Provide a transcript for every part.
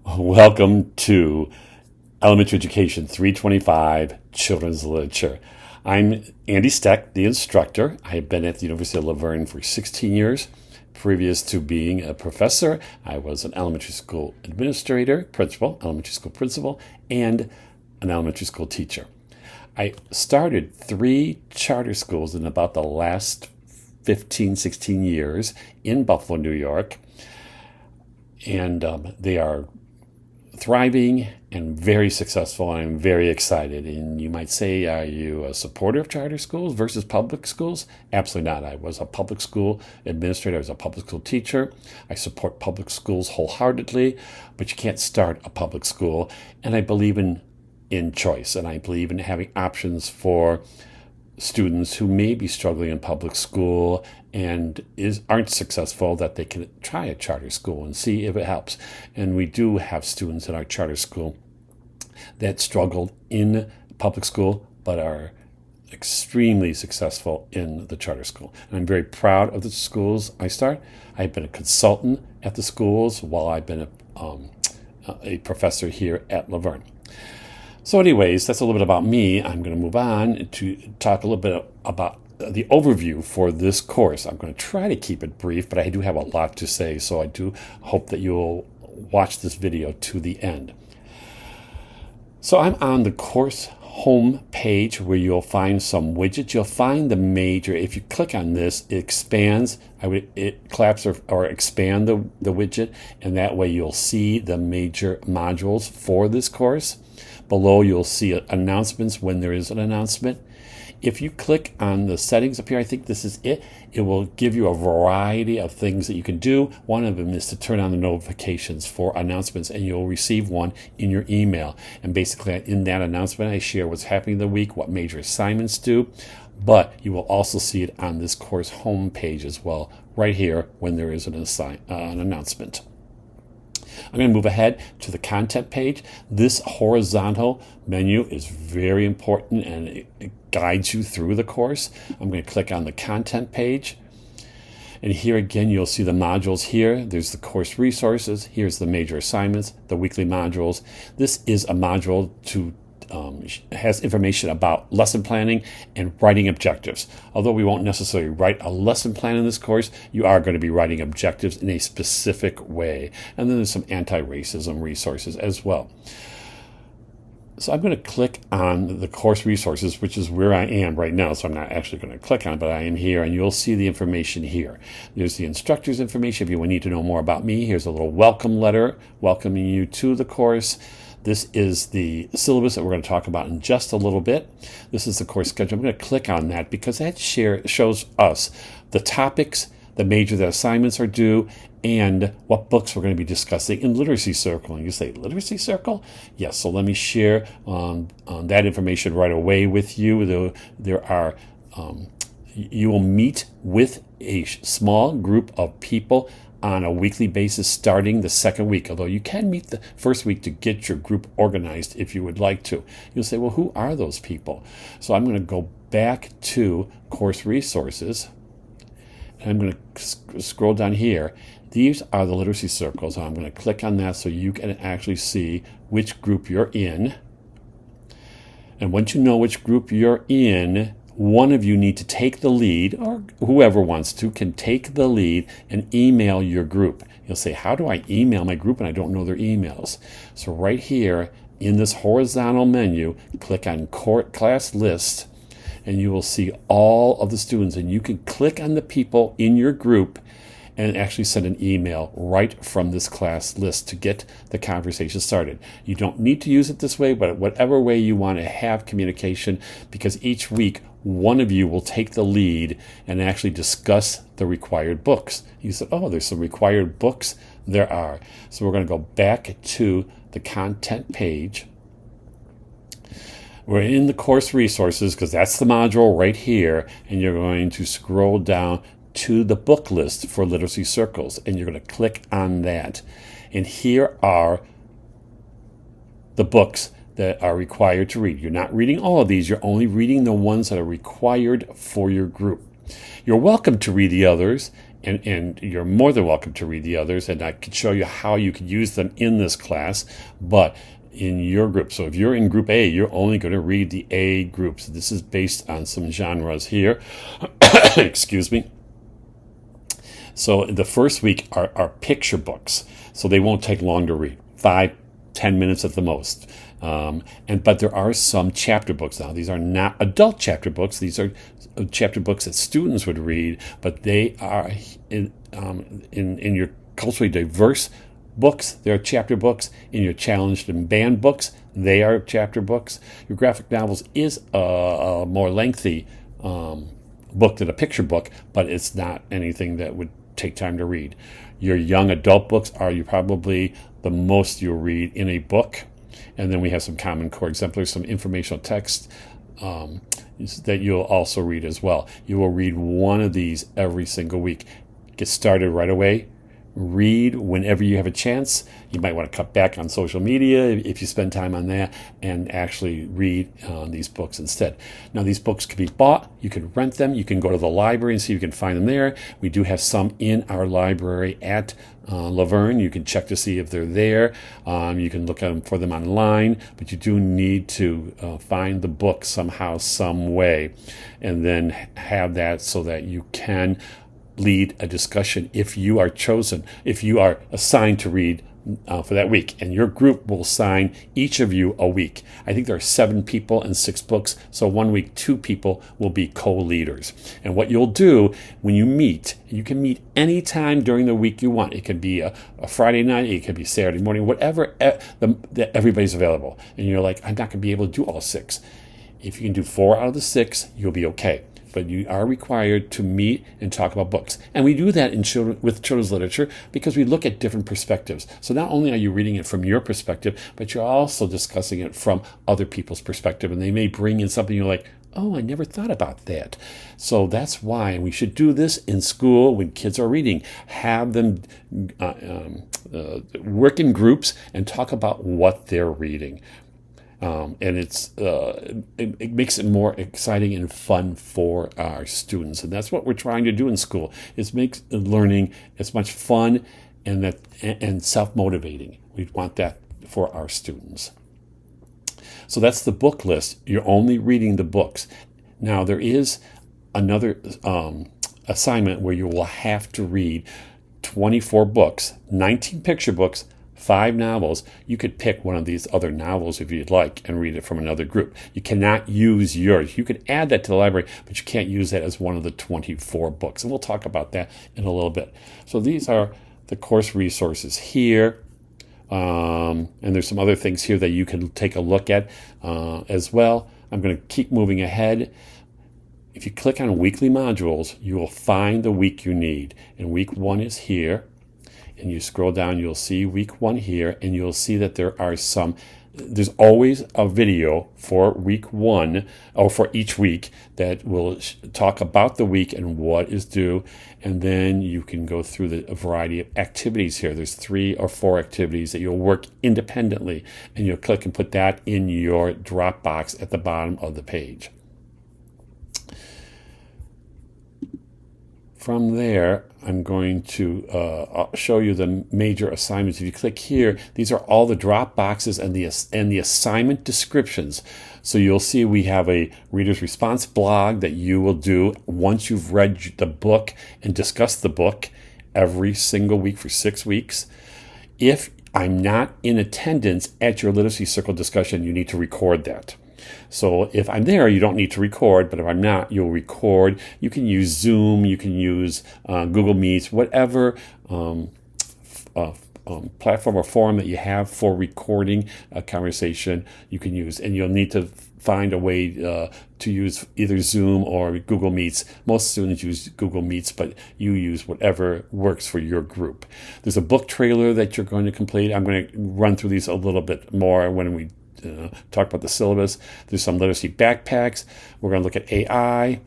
Welcome to Elementary Education 325 Children's Literature. I'm Andy Steck, the instructor. I have been at the University of Laverne for 16 years. Previous to being a professor, I was an elementary school administrator, elementary school principal, and an elementary school teacher. I started 3 charter schools in about the last 15, 16 years in Buffalo, New York. And they are thriving and very successful, and I'm very excited. And you might say, are you a supporter of charter schools versus public schools? Absolutely not. I was a public school administrator. I was a public school teacher. I support public schools wholeheartedly, but you can't start a public school. And I believe in choice, and I believe in having options for students who may be struggling in public school and aren't successful, that they can try a charter school and see if it helps. And we do have students in our charter school that struggled in public school but are extremely successful in the charter school. And I'm very proud of the schools I start. I've been a consultant at the schools while I've been a professor here at Laverne. So anyways, that's a little bit about me. I'm going to move on to talk a little bit about the overview for this course. I'm going to try to keep it brief, but I do have a lot to say, so I do hope that you'll watch this video to the end. So I'm on the course home page where you'll find some widgets. You'll find the major. If you click on this, it expands. It claps or expand the widget, and that way you'll see the major modules for this course. Below, you'll see announcements when there is an announcement. If you click on the settings up here, I think this is it. It will give you a variety of things that you can do. One of them is to turn on the notifications for announcements, and you'll receive one in your email. And basically, in that announcement, I share what's happening the week, what major assignments do. But you will also see it on this course homepage as well, right here when there is an announcement. I'm going to move ahead to the content page. This horizontal menu is very important, and it guides you through the course. I'm going to click on the content page. And here again, you'll see the modules here. There's the course resources. Here's the major assignments, the weekly modules. This is a module has information about lesson planning and writing objectives. Although we won't necessarily write a lesson plan in this course, you are going to be writing objectives in a specific way. And then there's some anti-racism resources as well. So I'm going to click on the course resources, which is where I am right now. So I'm not actually going to click on it, but I am here, and you'll see the information here. There's the instructor's information. If you need to know more about me, here's a little welcome letter welcoming you to the course. This is the syllabus that we're going to talk about in just a little bit. This is the course schedule. I'm going to click on that because that shows us the topics, the major that assignments are due, and what books we're going to be discussing in Literacy Circle. And you say, Literacy Circle? Yes, so let me share that information right away with you. You will meet with a small group of people on a weekly basis starting the second week, although you can meet the first week to get your group organized if you would like to. You'll say, well, who are those people? So I'm going to go back to course resources, and I'm going to scroll down here. These are the literacy circles. I'm going to click on that so you can actually see which group you're in. And once you know which group you're in, one of you need to take the lead, or whoever wants to can take the lead and email your group. You'll say, how do I email my group and I don't know their emails? So right here in this horizontal menu, click on class list, and you will see all of the students, and you can click on the people in your group and actually send an email right from this class list to get the conversation started. You don't need to use it this way, but whatever way you want to have communication, because each week one of you will take the lead and actually discuss the required books. You said, oh, there's some required books. There are. So we're going to go back to the content page. We're in the course resources because that's the module right here, and you're going to scroll down to the book list for literacy circles, and you're going to click on that. And here are the books that are required to read. You're not reading all of these. You're only reading the ones that are required for your group. You're welcome to read the others and you're more than welcome to read the others, and I could show you how you could use them in this class, but in your group. So if you're in group A, you're only going to read the A groups. This is based on some genres here. Excuse me. So the first week are picture books, so they won't take long to read, 5-10 minutes at the most. But there are some chapter books now. These are not adult chapter books. These are chapter books that students would read, but they are in your culturally diverse books. They are chapter books. In your challenged and banned books, they are chapter books. Your graphic novels is a more lengthy book than a picture book, but it's not anything that would take time to read. Your young adult books are probably the most you'll read in a book. And then we have some Common Core exemplars, some informational text that you'll also read as well. You will read one of these every single week. Get started right away. Read whenever you have a chance. You might want to cut back on social media if you spend time on that, and actually read these books instead. Now, these books can be bought. You can rent them. You can go to the library and see if you can find them there. We do have some in our library at Laverne. You can check to see if they're there. You can look for them online, but you do need to find the book somehow, some way, and then have that so that you can lead a discussion if you are chosen, if you are assigned to read for that week, and your group will assign each of you a week. I think there are 7 people and 6 books, so 1 week 2 people will be co-leaders. And what you'll do when you meet, you can meet anytime during the week you want. It can be a Friday night, it can be Saturday morning, whatever everybody's available. And you're like, I'm not going to be able to do all 6. If you can do 4 out of the 6, you'll be okay. But you are required to meet and talk about books. And we do that with children's literature because we look at different perspectives. So not only are you reading it from your perspective, but you're also discussing it from other people's perspective. And they may bring in something you're like, oh, I never thought about that. So that's why we should do this in school when kids are reading. Have them work in groups and talk about what they're reading. And it makes it more exciting and fun for our students, and that's what we're trying to do in school. Is make learning as much fun and self-motivating. We want that for our students. So that's the book list. You're only reading the books. Now there is another assignment where you will have to read 24 books, 19 picture books, 5 novels. You could pick one of these other novels if you'd like and read it from another group. You cannot use yours. You could add that to the library, but you can't use that as one of the 24 books. And we'll talk about that in a little bit. So these are the course resources here. And there's some other things here that you can take a look at as well. I'm going to keep moving ahead. If you click on weekly modules, you will find the week you need. And week 1 is here. And you scroll down, you'll see week 1 here, and you'll see that there's always a video for week 1, or for each week, that will talk about the week and what is due. And then you can go through a variety of activities here. There's 3 or 4 activities that you'll work independently, and you'll click and put that in your Dropbox at the bottom of the page. From there, I'm going to show you the major assignments. If you click here, these are all the drop boxes and the assignment descriptions. So you'll see we have a reader's response blog that you will do once you've read the book and discussed the book every single week for 6 weeks. If I'm not in attendance at your literacy circle discussion, you need to record that. So if I'm there, you don't need to record, but if I'm not, you'll record. You can use Zoom, you can use Google Meets, whatever platform or forum that you have for recording a conversation you can use. And you'll need to find a way to use either Zoom or Google Meets. Most students use Google Meets, but you use whatever works for your group. There's a book trailer that you're going to complete. I'm going to run through these a little bit more when we talk about the syllabus. There's some literacy backpacks. We're going to look at AI.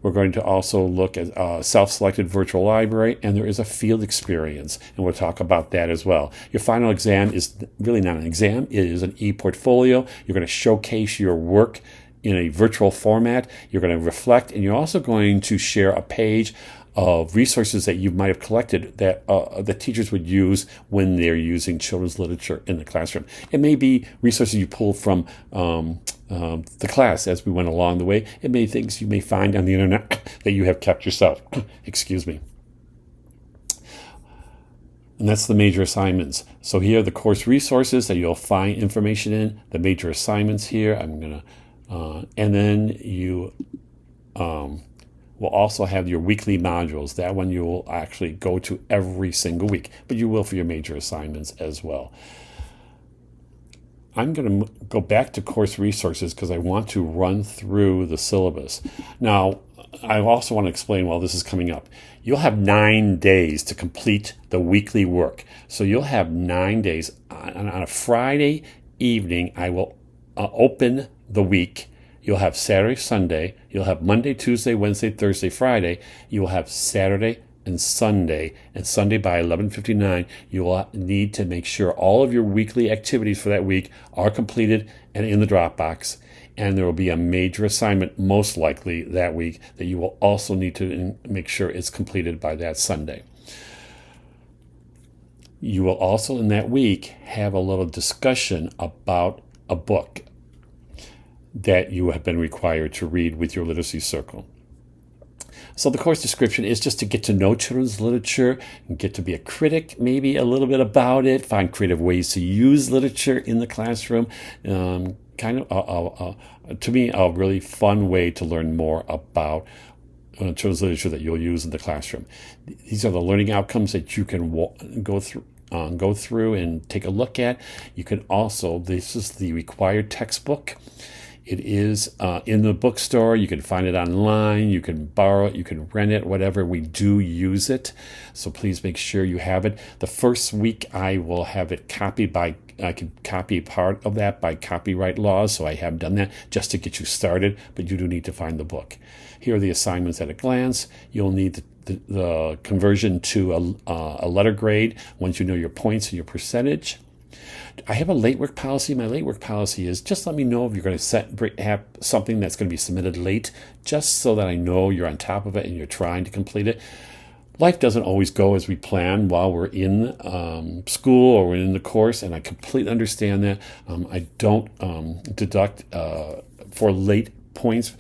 We're going to also look at self-selected virtual library, and there is a field experience, and we'll talk about that as well. Your final exam is really not an exam. It is an e-portfolio. You're going to showcase your work in a virtual format. You're going to reflect, and you're also going to share a page of resources that you might have collected that that teachers would use when they're using children's literature in the classroom. It may be resources you pull from the class as we went along the way. It may be things you may find on the internet that you have kept yourself. Excuse me. And that's the major assignments. So here are the course resources that you'll find information in, the major assignments here. And then you will also have your weekly modules. That one you will actually go to every single week, but you will for your major assignments as well. I'm going to go back to course resources because I want to run through the syllabus. Now, I also want to explain while this is coming up. You'll have 9 days to complete the weekly work. So you'll have 9 days. On a Friday evening, I will open the week. You'll have Saturday, Sunday. You'll have Monday, Tuesday, Wednesday, Thursday, Friday. You will have Saturday and Sunday. And Sunday by 11:59, you will need to make sure all of your weekly activities for that week are completed and in the Dropbox. And there will be a major assignment, most likely that week, that you will also need to make sure it's completed by that Sunday. You will also, in that week, have a little discussion about a book that you have been required to read with your literacy circle. So the course description is just to get to know children's literature, and get to be a critic, maybe a little bit about it, find creative ways to use literature in the classroom. To me, a really fun way to learn more about children's literature that you'll use in the classroom. These are the learning outcomes that you can go through and take a look at. You can also, this is the required textbook. It is in the bookstore. You can find it online. You can borrow it. You can rent it, whatever. We do use it. So please make sure you have it. The first week I will have it copied I can copy part of that by copyright laws. So I have done that just to get you started, but you do need to find the book. Here are the assignments at a glance. You'll need the conversion to a letter grade once you know your points and your percentage. I have a late work policy. My late work policy is just let me know if you're going to have something that's going to be submitted late, just so that I know you're on top of it and you're trying to complete it. Life doesn't always go as we plan while we're in school or we're in the course, and I completely understand that. I don't deduct for late points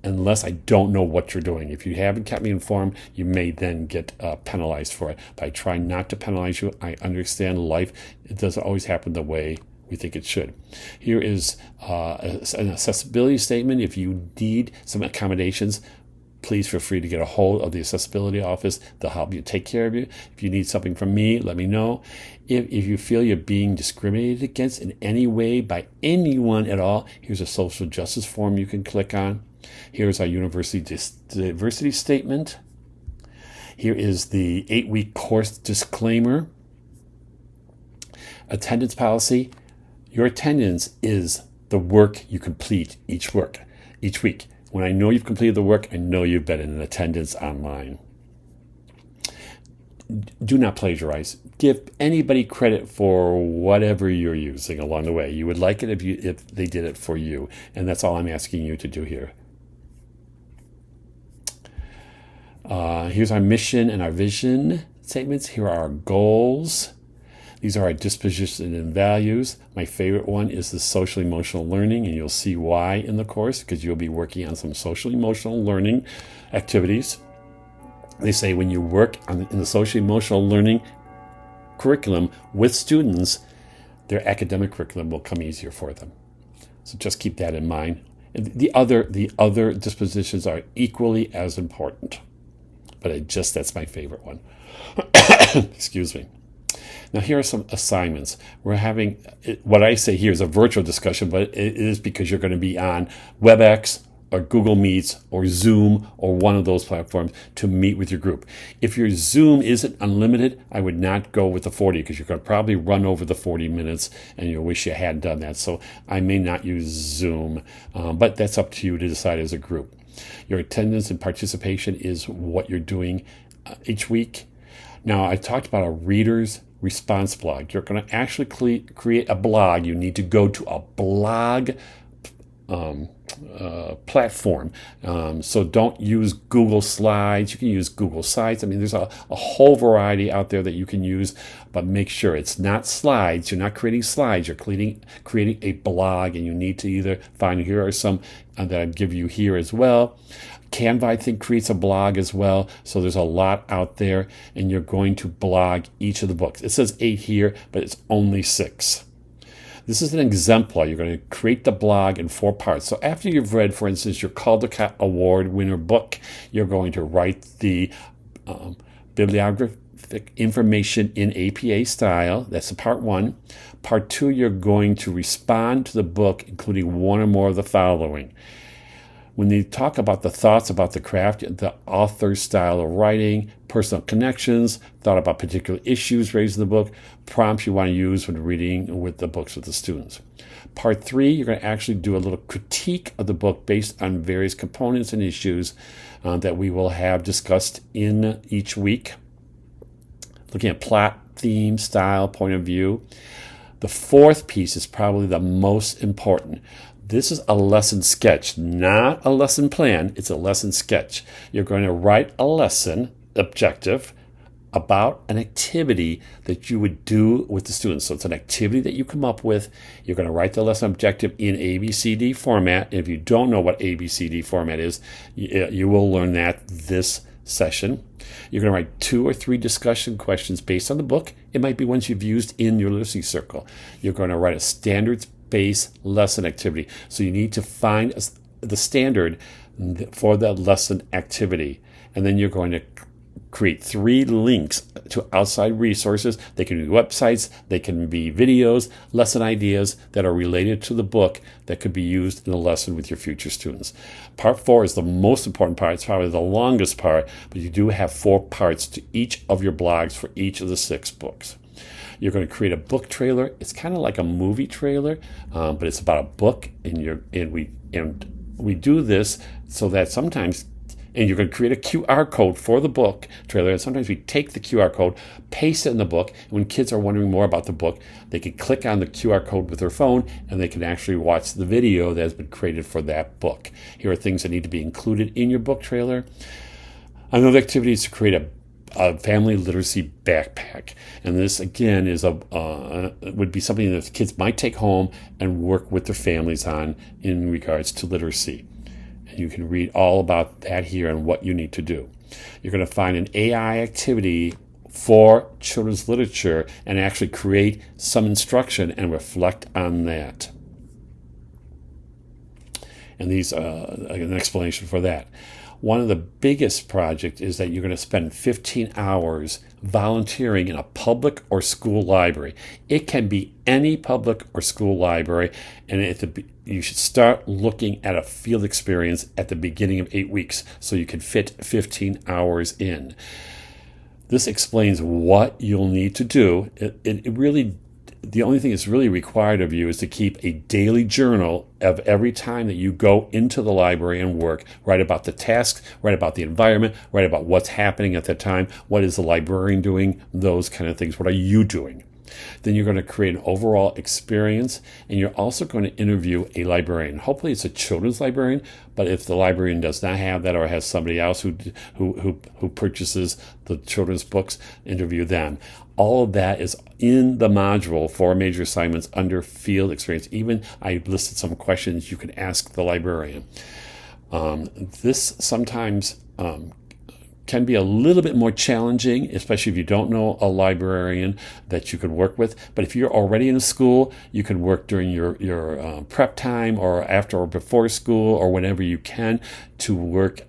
unless I don't know what you're doing. If you haven't kept me informed, you may then get penalized for it. But I try not to penalize you. I understand life. It doesn't always happen the way we think it should. Here is an accessibility statement. If you need some accommodations, please feel free to get a hold of the accessibility office. They'll help you, take care of you. If you need something from me, let me know. If you feel you're being discriminated against in any way by anyone at all, here's a social justice form you can click on. Here's our university diversity statement. Here is the 8-week course disclaimer. Attendance policy. Your attendance is the work you complete each week. When I know you've completed the work, I know you've been in attendance online. Do not plagiarize. Give anybody credit for whatever you're using along the way. You would like it if they did it for you, and that's all I'm asking you to do here. Here's our mission and our vision statements. Here are our goals. These are our dispositions and values. My favorite one is the social emotional learning, and you'll see why in the course, because you'll be working on some social emotional learning activities. They say when you work in the social emotional learning curriculum with students, their academic curriculum will come easier for them. So just keep that in mind. And the other dispositions are equally as important, but that's my favorite one. Excuse me. Now, here are some assignments. We're having, what I say here is a virtual discussion, but it is because you're going to be on WebEx or Google Meets or Zoom or one of those platforms to meet with your group. If your Zoom isn't unlimited, I would not go with the 40 because you're going to probably run over the 40 minutes and you'll wish you had done that. So I may not use Zoom, but that's up to you to decide as a group. Your attendance and participation is what you're doing each week. Now, I talked about a reader's response blog. You're going to actually create a blog. You need to go to a blog platform. So don't use Google Slides. You can use Google Sites. I mean, there's a whole variety out there that you can use, but make sure it's not slides. You're not creating slides. You're creating a blog, and you need to either find, here are some that I'd give you here as well. Canva, I think, creates a blog as well. So there's a lot out there, and you're going to blog each of the books. It says 8 here, but it's only 6. This is an exemplar. You're going to create the blog in 4 parts. So after you've read, for instance, your Caldecott Award winner book, you're going to write the bibliographic information in APA style. That's the part 1. Part 2, you're going to respond to the book, including one or more of the following. When they talk about the thoughts about the craft, the author's style of writing, personal connections, thought about particular issues raised in the book, prompts you want to use when reading with the books with the students. Part 3, you're going to actually do a little critique of the book based on various components and issues that we will have discussed in each week, looking at plot, theme, style, point of view. The 4th piece is probably the most important. This is a lesson sketch, not a lesson plan. It's a lesson sketch. You're going to write a lesson objective about an activity that you would do with the students. So it's an activity that you come up with. You're going to write the lesson objective in ABCD format. And if you don't know what ABCD format is, you will learn that this session. You're going to write 2 or 3 discussion questions based on the book. It might be ones you've used in your literacy circle. You're going to write a standards-based lesson activity. So you need to find the standard for that lesson activity. And then you're going to create 3 links to outside resources. They can be websites, they can be videos, lesson ideas that are related to the book that could be used in a lesson with your future students. Part 4 is the most important part. It's probably the longest part, but you do have 4 parts to each of your blogs for each of the 6 books. You're going to create a book trailer. It's kind of like a movie trailer, but it's about a book, and we do this so that sometimes. And you're going to create a QR code for the book trailer. And sometimes we take the QR code, paste it in the book. And when kids are wondering more about the book, they can click on the QR code with their phone, and they can actually watch the video that has been created for that book. Here are things that need to be included in your book trailer. Another activity is to create a family literacy backpack. And this, again, is would be something that kids might take home and work with their families on in regards to literacy. You can read all about that here and what you need to do. You're going to find an AI activity for children's literature and actually create some instruction and reflect on that. And these an explanation for that. One of the biggest projects is that you're going to spend 15 hours volunteering in a public or school library. It can be any public or school library, and you should start looking at a field experience at the beginning of 8 weeks so you can fit 15 hours in. This explains what you'll need to do. It really, the only thing that's really required of you is to keep a daily journal of every time that you go into the library and work. Write about the tasks, write about the environment, write about what's happening at that time. What is the librarian doing? Those kind of things. What are you doing? Then you're going to create an overall experience, and you're also going to interview a librarian. Hopefully it's a children's librarian, but if the librarian does not have that or has somebody else who purchases the children's books, interview them. All of that is in the module for major assignments under field experience. Even I listed some questions you can ask the librarian. This sometimes can be a little bit more challenging, especially if you don't know a librarian that you could work with. But if you're already in a school, you can work during your prep time or after or before school or whenever you can to work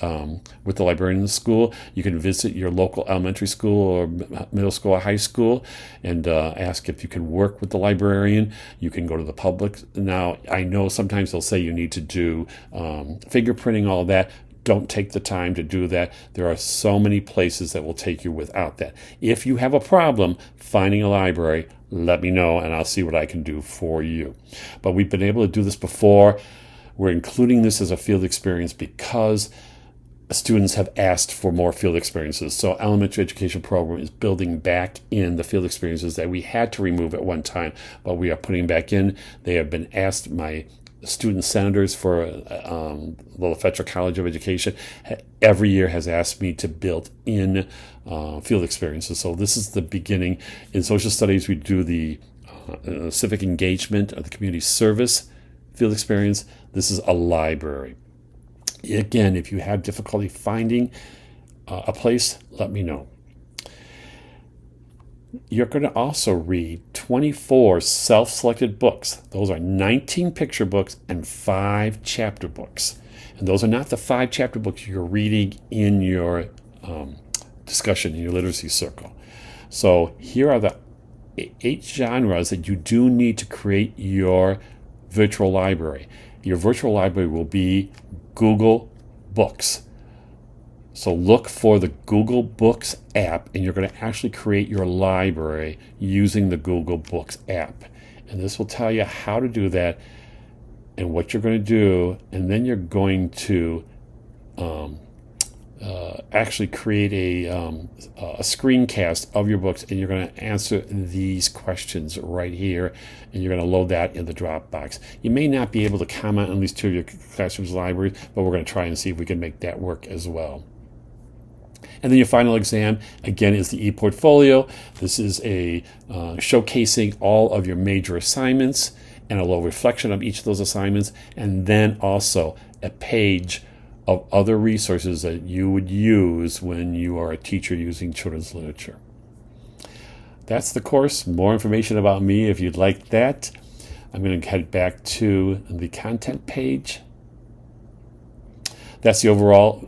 with the librarian in the school. You can visit your local elementary school or middle school or high school and ask if you can work with the librarian. You can go to the public. Now, I know sometimes they'll say you need to do fingerprinting, all of that. Don't take the time to do that. There are so many places that will take you without that. If you have a problem finding a library, let me know and I'll see what I can do for you. But we've been able to do this before. We're including this as a field experience because students have asked for more field experiences. So elementary education program is building back in the field experiences that we had to remove at one time, but we are putting back in. They have been asked, my student senators for the Federal College of Education every year has asked me to build in field experiences. So this is the beginning. In social studies, we do the civic engagement or the community service field experience. This is a library. Again, if you have difficulty finding a place, let me know. You're going to also read 24 self-selected books. Those are 19 picture books and 5 chapter books. And those are not the 5 chapter books you're reading in your discussion, in your literacy circle. So here are the 8 genres that you do need to create your virtual library. Your virtual library will be Google Books. So look for the Google Books app, and you're going to actually create your library using the Google Books app. And this will tell you how to do that and what you're going to do. And then you're going to actually create a screencast of your books, and you're going to answer these questions right here, and you're going to load that in the Dropbox. You may not be able to comment on these 2 of your classroom's libraries, but we're going to try and see if we can make that work as well. And then your final exam, again, is the ePortfolio. This is a showcasing all of your major assignments and a little reflection of each of those assignments, and then also a page of other resources that you would use when you are a teacher using children's literature. That's the course. More information about me if you'd like that. I'm going to head back to the content page. That's the overall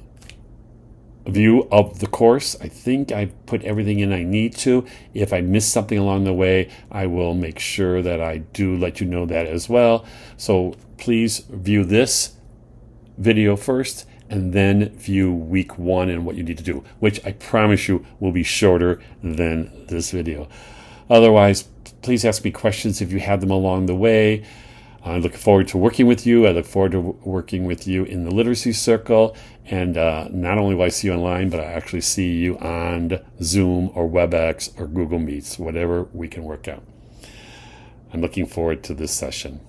view of the course. I think I've put everything in I need to. If I missed something along the way, I will make sure that I do let you know that as well. So please view this video first and then view week 1 and what you need to do, which I promise you will be shorter than this video. Otherwise, please ask me questions if you have them along the way. I look forward to working with you. I look forward to working with you in the literacy circle. And not only will I see you online, but I actually see you on Zoom or WebEx or Google Meets, whatever we can work out. I'm looking forward to this session.